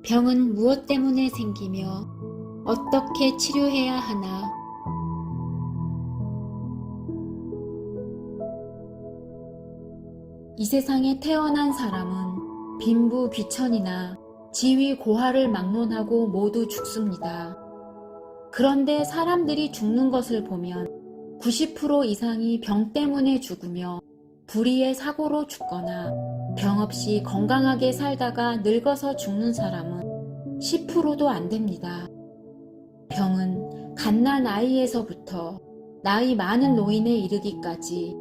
병은 무엇 때문에 생기며 어떻게 치료해야 하나? 이 세상에 태어난 사람은 빈부귀천이나 지위 고하를 막론하고 모두 죽습니다. 그런데 사람들이 죽는 것을 보면 90% 이상이 병 때문에 죽으며 불의의 사고로 죽거나 병 없이 건강하게 살다가 늙어서 죽는 사람은 10%도 안 됩니다. 병은 갓난 아이에서부터 나이 많은 노인에 이르기까지,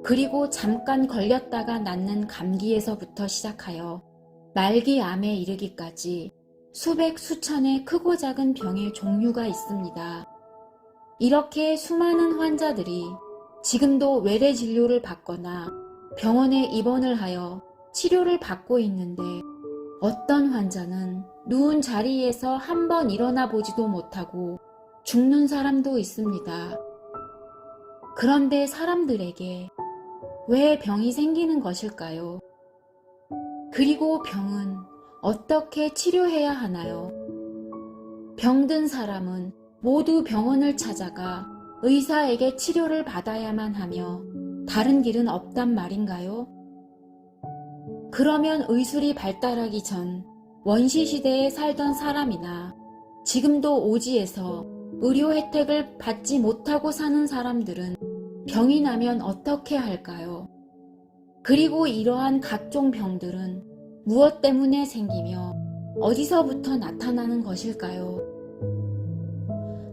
그리고 잠깐 걸렸다가 낫는 감기에서부터 시작하여 말기암에 이르기까지 수백 수천의 크고 작은 병의 종류가 있습니다. 이렇게 수많은 환자들이 지금도 외래 진료를 받거나 병원에 입원을 하여 치료를 받고 있는데, 어떤 환자는 누운 자리에서 한 번 일어나 보지도 못하고 죽는 사람도 있습니다. 그런데 사람들에게 왜 병이 생기는 것일까요? 그리고 병은 어떻게 치료해야 하나요? 병든 사람은 모두 병원을 찾아가 의사에게 치료를 받아야만 하며 다른 길은 없단 말인가요? 그러면 의술이 발달하기 전 원시시대에 살던 사람이나 지금도 오지에서 의료 혜택을 받지 못하고 사는 사람들은 병이 나면 어떻게 할까요? 그리고 이러한 각종 병들은 무엇 때문에 생기며 어디서부터 나타나는 것일까요?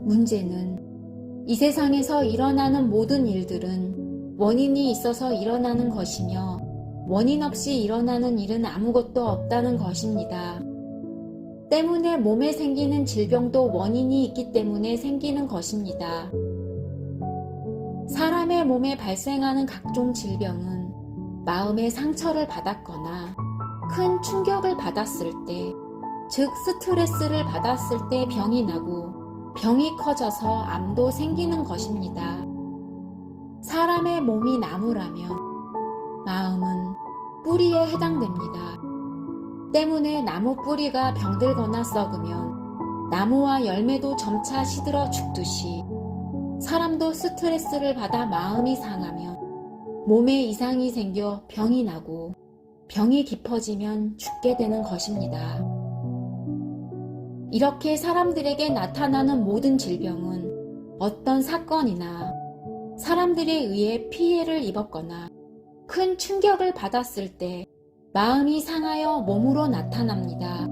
문제는 이 세상에서 일어나는 모든 일들은 원인이 있어서 일어나는 것이며, 원인 없이 일어나는 일은 아무것도 없다는 것입니다. 때문에 몸에 생기는 질병도 원인이 있기 때문에 생기는 것입니다. 사람의 몸에 발생하는 각종 질병은 마음의 상처를 받았거나 큰 충격을 받았을 때, 즉 스트레스를 받았을 때 병이 나고, 병이 커져서 암도 생기는 것입니다. 사람의 몸이 나무라면 마음은 뿌리에 해당됩니다. 때문에 나무 뿌리가 병들거나 썩으면 나무와 열매도 점차 시들어 죽듯이, 사람도 스트레스를 받아 마음이 상하면 몸에 이상이 생겨 병이 나고, 병이 깊어지면 죽게 되는 것입니다. 이렇게 사람들에게 나타나는 모든 질병은 어떤 사건이나 사람들에 의해 피해를 입었거나 큰 충격을 받았을 때 마음이 상하여 몸으로 나타납니다.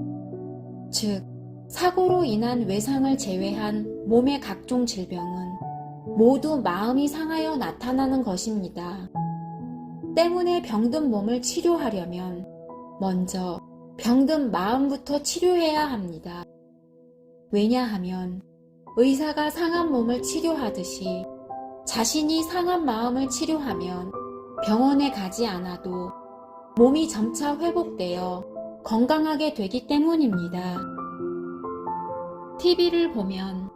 즉, 사고로 인한 외상을 제외한 몸의 각종 질병은 모두 마음이 상하여 나타나는 것입니다. 때문에 병든 몸을 치료하려면 먼저 병든 마음부터 치료해야 합니다. 왜냐하면 의사가 상한 몸을 치료하듯이 자신이 상한 마음을 치료하면 병원에 가지 않아도 몸이 점차 회복되어 건강하게 되기 때문입니다. TV를 보면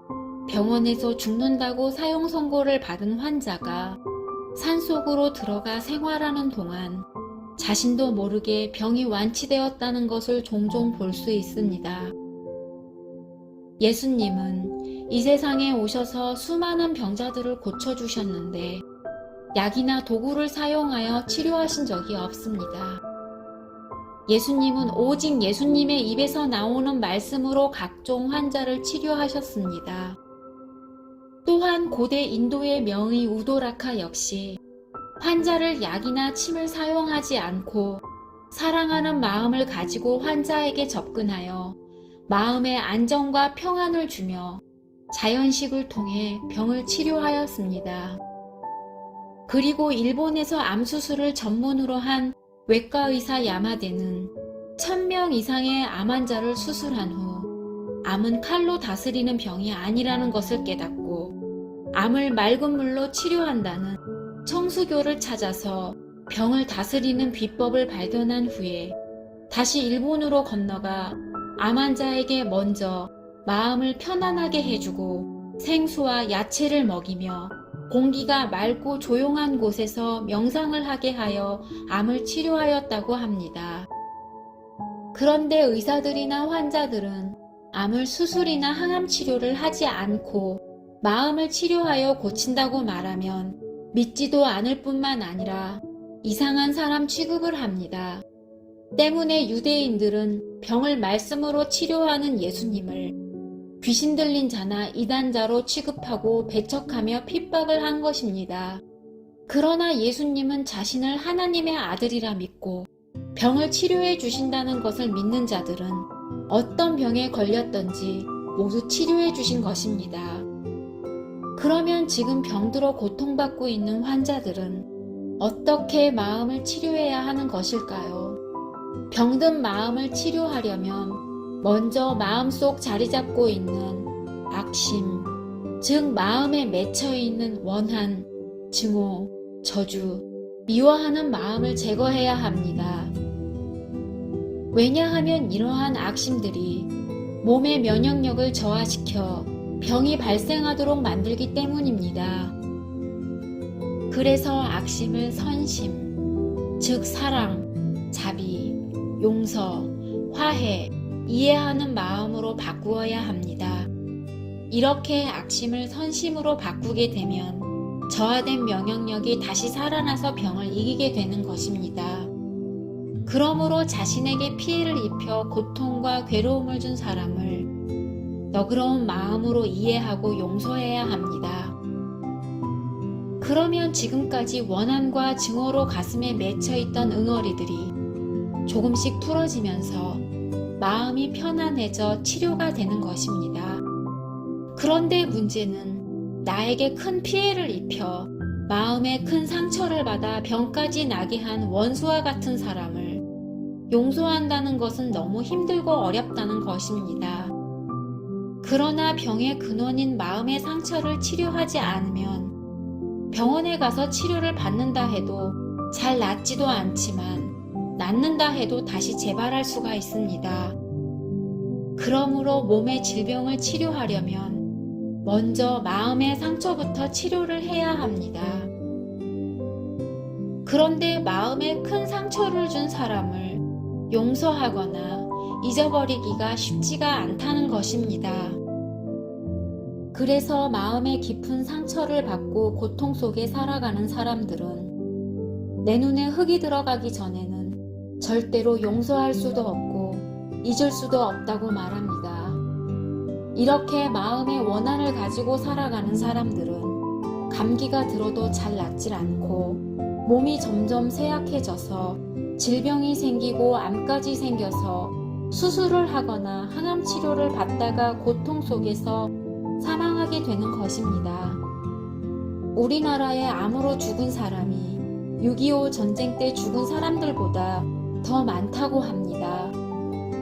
병원에서 죽는다고 사형 선고를 받은 환자가 산속으로 들어가 생활하는 동안 자신도 모르게 병이 완치되었다는 것을 종종 볼 수 있습니다. 예수님은 이 세상에 오셔서 수많은 병자들을 고쳐주셨는데 약이나 도구를 사용하여 치료하신 적이 없습니다. 예수님은 오직 예수님의 입에서 나오는 말씀으로 각종 환자를 치료하셨습니다. 또한 고대 인도의 명의 우도라카 역시 환자를 약이나 침을 사용하지 않고 사랑하는 마음을 가지고 환자에게 접근하여 마음의 안정과 평안을 주며 자연식을 통해 병을 치료하였습니다. 그리고 일본에서 암수술을 전문으로 한 외과의사 야마데는 1000명 이상의 암 환자를 수술한 후 암은 칼로 다스리는 병이 아니라는 것을 깨닫고 암을 맑은 물로 치료한다는 청수교를 찾아서 병을 다스리는 비법을 발견한 후에 다시 일본으로 건너가 암 환자에게 먼저 마음을 편안하게 해주고 생수와 야채를 먹이며 공기가 맑고 조용한 곳에서 명상을 하게 하여 암을 치료하였다고 합니다. 그런데 의사들이나 환자들은 암을 수술이나 항암 치료를 하지 않고 마음을 치료하여 고친다고 말하면 믿지도 않을 뿐만 아니라 이상한 사람 취급을 합니다. 때문에 유대인들은 병을 말씀으로 치료하는 예수님을 귀신 들린 자나 이단자로 취급하고 배척하며 핍박을 한 것입니다. 그러나 예수님은 자신을 하나님의 아들이라 믿고 병을 치료해 주신다는 것을 믿는 자들은 어떤 병에 걸렸던지 모두 치료해 주신 것입니다. 그러면 지금 병들어 고통받고 있는 환자들은 어떻게 마음을 치료해야 하는 것일까요? 병든 마음을 치료하려면 먼저 마음속 자리 잡고 있는 악심, 즉 마음에 맺혀 있는 원한, 증오, 저주, 미워하는 마음을 제거해야 합니다. 왜냐하면 이러한 악심들이 몸의 면역력을 저하시켜 병이 발생하도록 만들기 때문입니다. 그래서 악심을 선심, 즉 사랑, 자비, 용서, 화해, 이해하는 마음으로 바꾸어야 합니다. 이렇게 악심을 선심으로 바꾸게 되면 저하된 면역력이 다시 살아나서 병을 이기게 되는 것입니다. 그러므로 자신에게 피해를 입혀 고통과 괴로움을 준 사람을 너그러운 마음으로 이해하고 용서해야 합니다. 그러면 지금까지 원한과 증오로 가슴에 맺혀있던 응어리들이 조금씩 풀어지면서 마음이 편안해져 치료가 되는 것입니다. 그런데 문제는 나에게 큰 피해를 입혀 마음에 큰 상처를 받아 병까지 나게 한 원수와 같은 사람을 용서한다는 것은 너무 힘들고 어렵다는 것입니다. 그러나 병의 근원인 마음의 상처를 치료하지 않으면 병원에 가서 치료를 받는다 해도 잘 낫지도 않지만 낫는다 해도 다시 재발할 수가 있습니다. 그러므로 몸의 질병을 치료하려면 먼저 마음의 상처부터 치료를 해야 합니다. 그런데 마음에 큰 상처를 준 사람을 용서하거나 잊어버리기가 쉽지가 않다는 것입니다. 그래서 마음에 깊은 상처를 받고 고통 속에 살아가는 사람들은 내 눈에 흙이 들어가기 전에는 절대로 용서할 수도 없고 잊을 수도 없다고 말합니다. 이렇게 마음의 원한을 가지고 살아가는 사람들은 감기가 들어도 잘 낫질 않고 몸이 점점 쇠약해져서 질병이 생기고 암까지 생겨서 수술을 하거나 항암 치료를 받다가 고통 속에서 사망하게 되는 것입니다. 우리나라에 암으로 죽은 사람이 6.25 전쟁 때 죽은 사람들보다 더 많다고 합니다.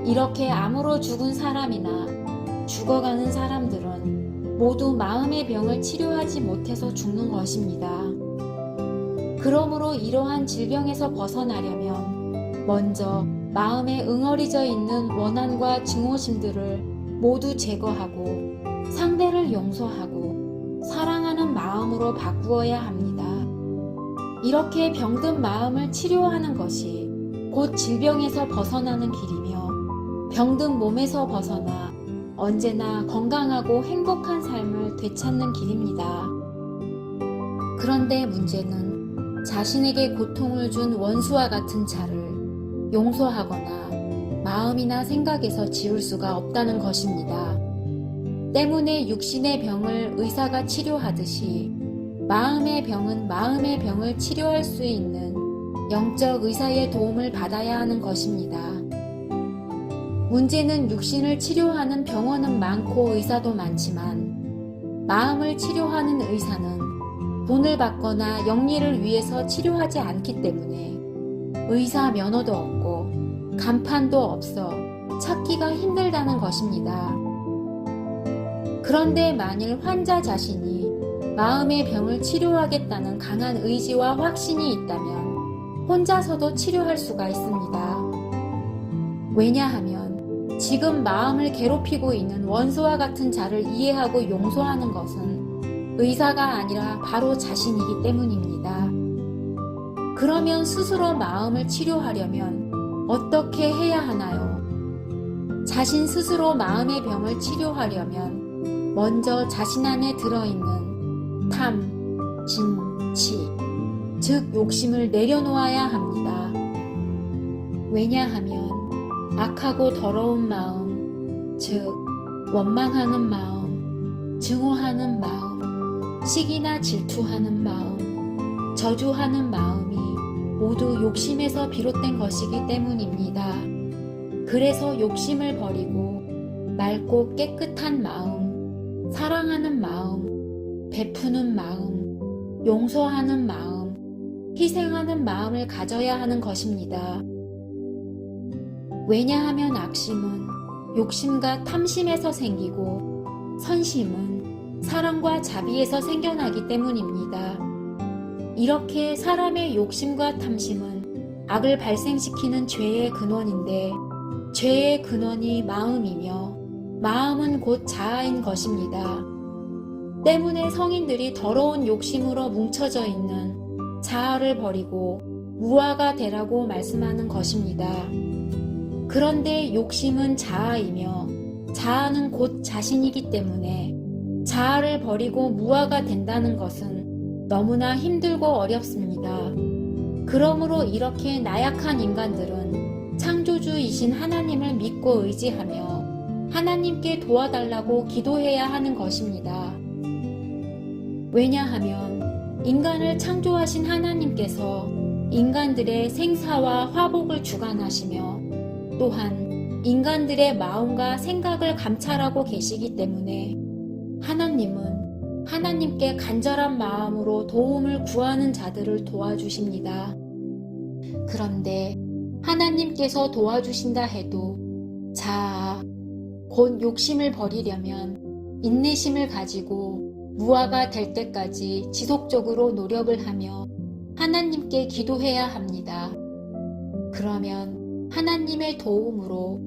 이렇게 암으로 죽은 사람이나 죽어가는 사람들은 모두 마음의 병을 치료하지 못해서 죽는 것입니다. 그러므로 이러한 질병에서 벗어나려면 먼저 마음에 응어리져 있는 원한과 증오심들을 모두 제거하고 상대를 용서하고 사랑하는 마음으로 바꾸어야 합니다. 이렇게 병든 마음을 치료하는 것이 곧 질병에서 벗어나는 길이며 병든 몸에서 벗어나 언제나 건강하고 행복한 삶을 되찾는 길입니다. 그런데 문제는 자신에게 고통을 준 원수와 같은 자를 용서하거나 마음이나 생각에서 지울 수가 없다는 것입니다. 때문에 육신의 병을 의사가 치료하듯이 마음의 병은 마음의 병을 치료할 수 있는 영적 의사의 도움을 받아야 하는 것입니다. 문제는 육신을 치료하는 병원은 많고 의사도 많지만 마음을 치료하는 의사는 돈을 받거나 영리를 위해서 치료하지 않기 때문에 의사 면허도 없고 간판도 없어 찾기가 힘들다는 것입니다. 그런데 만일 환자 자신이 마음의 병을 치료하겠다는 강한 의지와 확신이 있다면 혼자서도 치료할 수가 있습니다. 왜냐하면 지금 마음을 괴롭히고 있는 원수와 같은 자를 이해하고 용서하는 것은 의사가 아니라 바로 자신이기 때문입니다. 그러면 스스로 마음을 치료하려면 어떻게 해야 하나요? 자신 스스로 마음의 병을 치료하려면 먼저 자신 안에 들어있는 탐, 진, 치, 즉 욕심을 내려놓아야 합니다. 왜냐하면 악하고 더러운 마음, 즉 원망하는 마음, 증오하는 마음, 시기나 질투하는 마음, 저주하는 마음이 모두 욕심에서 비롯된 것이기 때문입니다. 그래서 욕심을 버리고 맑고 깨끗한 마음, 사랑하는 마음, 베푸는 마음, 용서하는 마음, 희생하는 마음을 가져야 하는 것입니다. 왜냐하면 악심은 욕심과 탐심에서 생기고 선심은 사랑과 자비에서 생겨나기 때문입니다. 이렇게 사람의 욕심과 탐심은 악을 발생시키는 죄의 근원인데 죄의 근원이 마음이며 마음은 곧 자아인 것입니다. 때문에 성인들이 더러운 욕심으로 뭉쳐져 있는 자아를 버리고 무아가 되라고 말씀하는 것입니다. 그런데 욕심은 자아이며 자아는 곧 자신이기 때문에 자아를 버리고 무아가 된다는 것은 너무나 힘들고 어렵습니다. 그러므로 이렇게 나약한 인간들은 창조주이신 하나님을 믿고 의지하며 하나님께 도와달라고 기도해야 하는 것입니다. 왜냐하면 인간을 창조하신 하나님께서 인간들의 생사와 화복을 주관하시며 또한 인간들의 마음과 생각을 감찰하고 계시기 때문에 하나님은 하나님께 간절한 마음으로 도움을 구하는 자들을 도와주십니다. 그런데 하나님께서 도와주신다 해도 자아, 곧 욕심을 버리려면 인내심을 가지고 무아가 될 때까지 지속적으로 노력을 하며 하나님께 기도해야 합니다. 그러면 하나님의 도움으로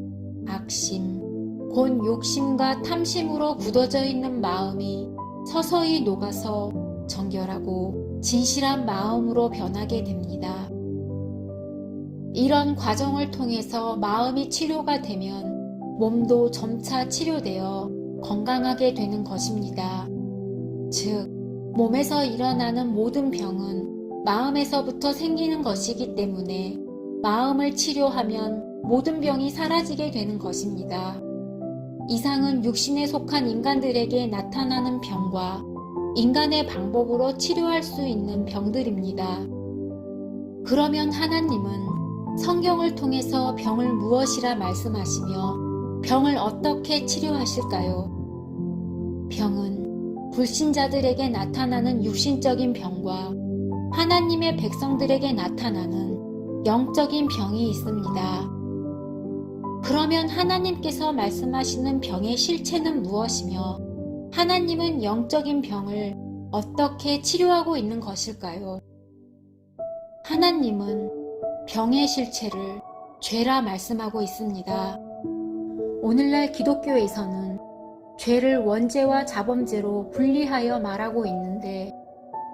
악심, 곧 욕심과 탐심으로 굳어져 있는 마음이 서서히 녹아서 정결하고 진실한 마음으로 변하게 됩니다. 이런 과정을 통해서 마음이 치료가 되면 몸도 점차 치료되어 건강하게 되는 것입니다. 즉, 몸에서 일어나는 모든 병은 마음에서부터 생기는 것이기 때문에 마음을 치료하면 모든 병이 사라지게 되는 것입니다. 이상은 육신에 속한 인간들에게 나타나는 병과 인간의 방법으로 치료할 수 있는 병들입니다. 그러면 하나님은 성경을 통해서 병을 무엇이라 말씀하시며 병을 어떻게 치료하실까요? 병은 불신자들에게 나타나는 육신적인 병과 하나님의 백성들에게 나타나는 영적인 병이 있습니다. 그러면 하나님께서 말씀하시는 병의 실체는 무엇이며 하나님은 영적인 병을 어떻게 치료하고 있는 것일까요? 하나님은 병의 실체를 죄라 말씀하고 있습니다. 오늘날 기독교에서는 죄를 원죄와 자범죄로 분리하여 말하고 있는데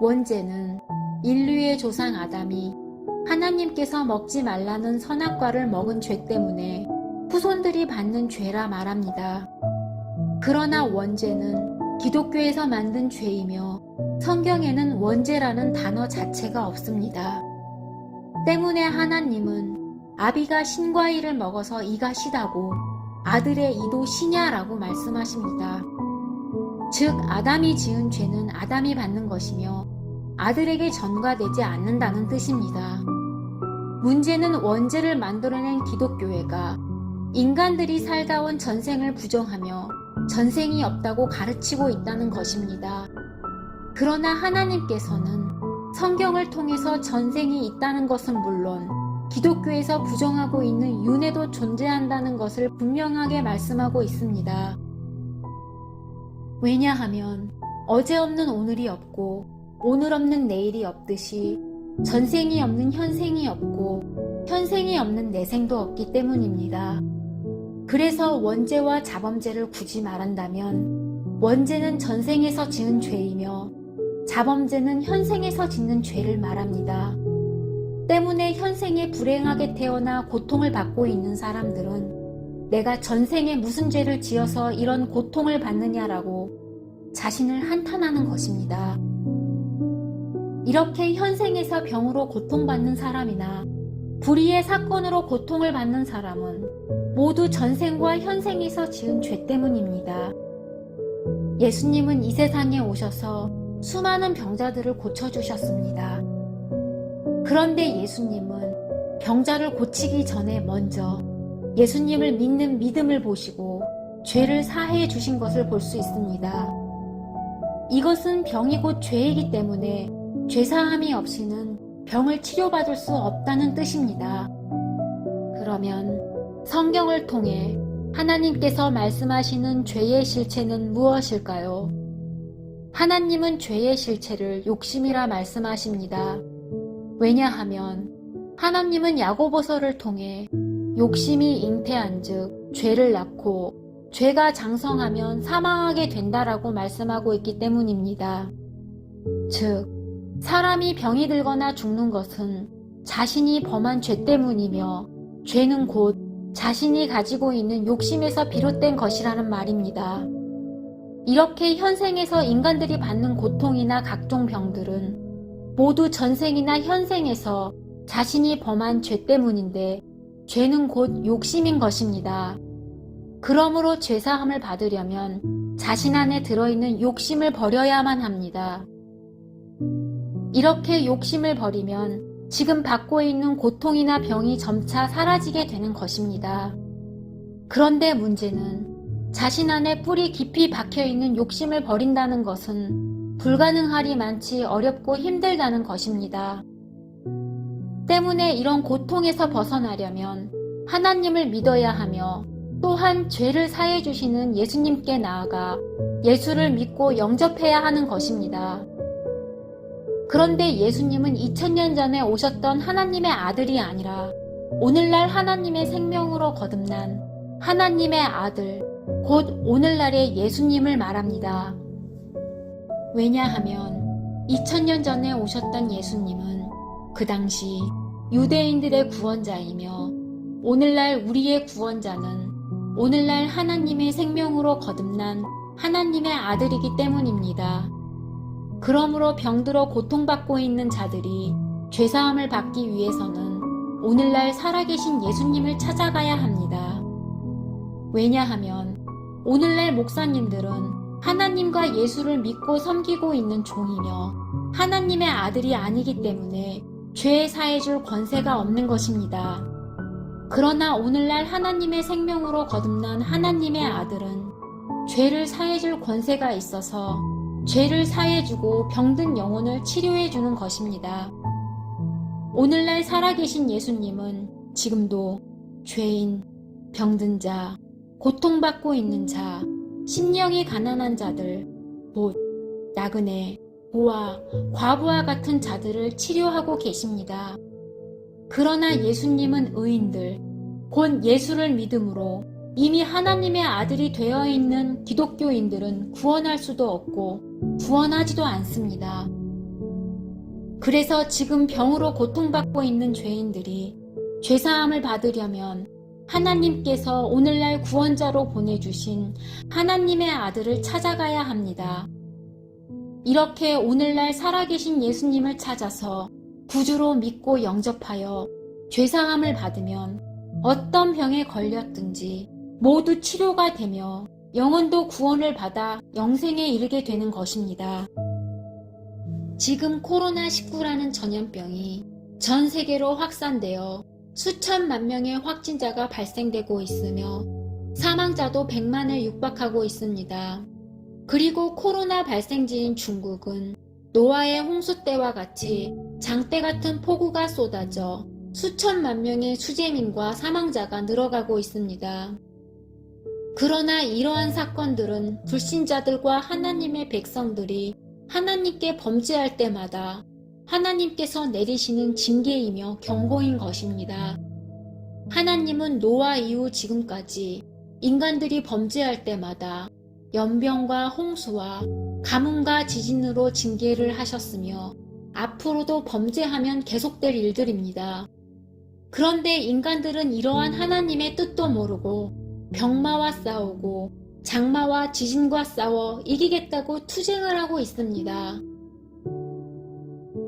원죄는 인류의 조상 아담이 하나님께서 먹지 말라는 선악과를 먹은 죄 때문에 후손들이 받는 죄라 말합니다. 그러나 원죄는 기독교에서 만든 죄이며 성경에는 원죄라는 단어 자체가 없습니다. 때문에 하나님은 아비가 신과 이를 먹어서 이가 시다고 아들의 이도 시냐라고 말씀하십니다. 즉 아담이 지은 죄는 아담이 받는 것이며 아들에게 전가되지 않는다는 뜻입니다. 문제는 원죄를 만들어낸 기독교회가 인간들이 살다 온 전생을 부정하며 전생이 없다고 가르치고 있다는 것입니다. 그러나 하나님께서는 성경을 통해서 전생이 있다는 것은 물론 기독교에서 부정하고 있는 윤회도 존재한다는 것을 분명하게 말씀하고 있습니다. 왜냐하면 어제 없는 오늘이 없고 오늘 없는 내일이 없듯이 전생이 없는 현생이 없고 현생이 없는 내생도 없기 때문입니다. 그래서 원죄와 자범죄를 굳이 말한다면 원죄는 전생에서 지은 죄이며 자범죄는 현생에서 짓는 죄를 말합니다. 때문에 현생에 불행하게 태어나 고통을 받고 있는 사람들은 내가 전생에 무슨 죄를 지어서 이런 고통을 받느냐라고 자신을 한탄하는 것입니다. 이렇게 현생에서 병으로 고통받는 사람이나 불의의 사건으로 고통을 받는 사람은 모두 전생과 현생에서 지은 죄 때문입니다. 예수님은 이 세상에 오셔서 수많은 병자들을 고쳐주셨습니다. 그런데 예수님은 병자를 고치기 전에 먼저 예수님을 믿는 믿음을 보시고 죄를 사해 주신 것을 볼 수 있습니다. 이것은 병이 곧 죄이기 때문에 죄사함이 없이는 병을 치료받을 수 없다는 뜻입니다. 그러면 성경을 통해 하나님께서 말씀하시는 죄의 실체는 무엇일까요? 하나님은 죄의 실체를 욕심이라 말씀하십니다. 왜냐하면 하나님은 야고보서를 통해 욕심이 잉태한즉 죄를 낳고 죄가 장성하면 사망하게 된다라고 말씀하고 있기 때문입니다. 즉, 사람이 병이 들거나 죽는 것은 자신이 범한 죄 때문이며 죄는 곧 자신이 가지고 있는 욕심에서 비롯된 것이라는 말입니다. 이렇게 현생에서 인간들이 받는 고통이나 각종 병들은 모두 전생이나 현생에서 자신이 범한 죄 때문인데 죄는 곧 욕심인 것입니다. 그러므로 죄사함을 받으려면 자신 안에 들어있는 욕심을 버려야만 합니다. 이렇게 욕심을 버리면 지금 받고 있는 고통이나 병이 점차 사라지게 되는 것입니다. 그런데 문제는 자신 안에 뿌리 깊이 박혀있는 욕심을 버린다는 것은 불가능하리 많지 어렵고 힘들다는 것입니다. 때문에 이런 고통에서 벗어나려면 하나님을 믿어야 하며 또한 죄를 사해 주시는 예수님께 나아가 예수를 믿고 영접해야 하는 것입니다. 그런데 예수님은 2000년 전에 오셨던 하나님의 아들이 아니라 오늘날 하나님의 생명으로 거듭난 하나님의 아들, 곧 오늘날의 예수님을 말합니다. 왜냐하면 2000년 전에 오셨던 예수님은 그 당시 유대인들의 구원자이며 오늘날 우리의 구원자는 오늘날 하나님의 생명으로 거듭난 하나님의 아들이기 때문입니다. 그러므로 병들어 고통받고 있는 자들이 죄사함을 받기 위해서는 오늘날 살아계신 예수님을 찾아가야 합니다. 왜냐하면 오늘날 목사님들은 하나님과 예수를 믿고 섬기고 있는 종이며 하나님의 아들이 아니기 때문에 죄 사해줄 권세가 없는 것입니다. 그러나 오늘날 하나님의 생명으로 거듭난 하나님의 아들은 죄를 사해줄 권세가 있어서 죄를 사해주고 병든 영혼을 치료해주는 것입니다. 오늘날 살아계신 예수님은 지금도 죄인, 병든 자, 고통받고 있는 자, 심령이 가난한 자들, 곧 나그네, 고아, 과부와 같은 자들을 치료하고 계십니다. 그러나 예수님은 의인들, 곧 예수를 믿음으로 이미 하나님의 아들이 되어 있는 기독교인들은 구원할 수도 없고 구원하지도 않습니다. 그래서 지금 병으로 고통받고 있는 죄인들이 죄사함을 받으려면 하나님께서 오늘날 구원자로 보내주신 하나님의 아들을 찾아가야 합니다. 이렇게 오늘날 살아계신 예수님을 찾아서 구주로 믿고 영접하여 죄사함을 받으면 어떤 병에 걸렸든지 모두 치료가 되며 영혼도 구원을 받아 영생에 이르게 되는 것입니다. 지금 코로나19라는 전염병이 전 세계로 확산되어 수천만 명의 확진자가 발생되고 있으며 사망자도 100만을 육박하고 있습니다. 그리고 코로나 발생지인 중국은 노아의 홍수 때와 같이 장대 같은 폭우가 쏟아져 수천만 명의 수재민과 사망자가 늘어가고 있습니다. 그러나 이러한 사건들은 불신자들과 하나님의 백성들이 하나님께 범죄할 때마다 하나님께서 내리시는 징계이며 경고인 것입니다. 하나님은 노아 이후 지금까지 인간들이 범죄할 때마다 연병과 홍수와 가뭄과 지진으로 징계를 하셨으며 앞으로도 범죄하면 계속될 일들입니다. 그런데 인간들은 이러한 하나님의 뜻도 모르고 병마와 싸우고 장마와 지진과 싸워 이기겠다고 투쟁을 하고 있습니다.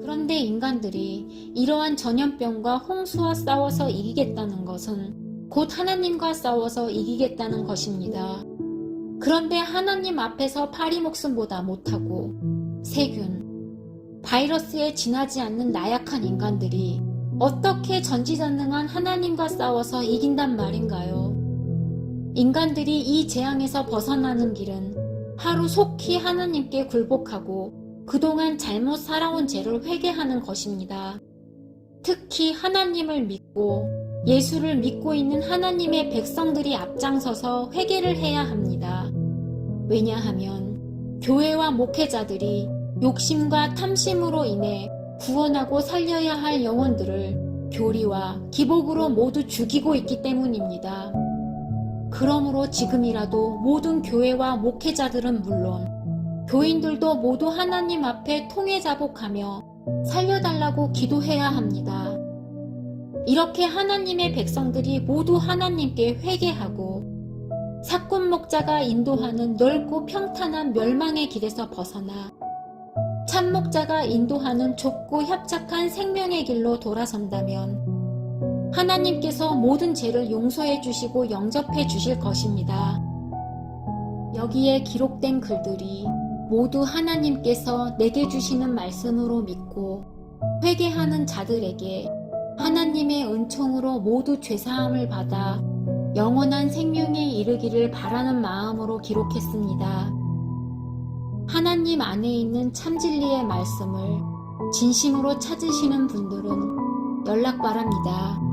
그런데 인간들이 이러한 전염병과 홍수와 싸워서 이기겠다는 것은 곧 하나님과 싸워서 이기겠다는 것입니다. 그런데 하나님 앞에서 파리 목숨보다 못하고 세균, 바이러스에 지나지 않는 나약한 인간들이 어떻게 전지전능한 하나님과 싸워서 이긴단 말인가요? 인간들이 이 재앙에서 벗어나는 길은 하루 속히 하나님께 굴복하고 그동안 잘못 살아온 죄를 회개하는 것입니다. 특히 하나님을 믿고 예수를 믿고 있는 하나님의 백성들이 앞장서서 회개를 해야 합니다. 왜냐하면 교회와 목회자들이 욕심과 탐심으로 인해 구원하고 살려야 할 영혼들을 교리와 기복으로 모두 죽이고 있기 때문입니다. 그러므로 지금이라도 모든 교회와 목회자들은 물론 교인들도 모두 하나님 앞에 통회자복하며 살려달라고 기도해야 합니다. 이렇게 하나님의 백성들이 모두 하나님께 회개하고 사꾼 목자가 인도하는 넓고 평탄한 멸망의 길에서 벗어나 참 목자가 인도하는 좁고 협착한 생명의 길로 돌아선다면 하나님께서 모든 죄를 용서해 주시고 영접해 주실 것입니다. 여기에 기록된 글들이 모두 하나님께서 내게 주시는 말씀으로 믿고 회개하는 자들에게 하나님의 은총으로 모두 죄사함을 받아 영원한 생명에 이르기를 바라는 마음으로 기록했습니다. 하나님 안에 있는 참진리의 말씀을 진심으로 찾으시는 분들은 연락 바랍니다.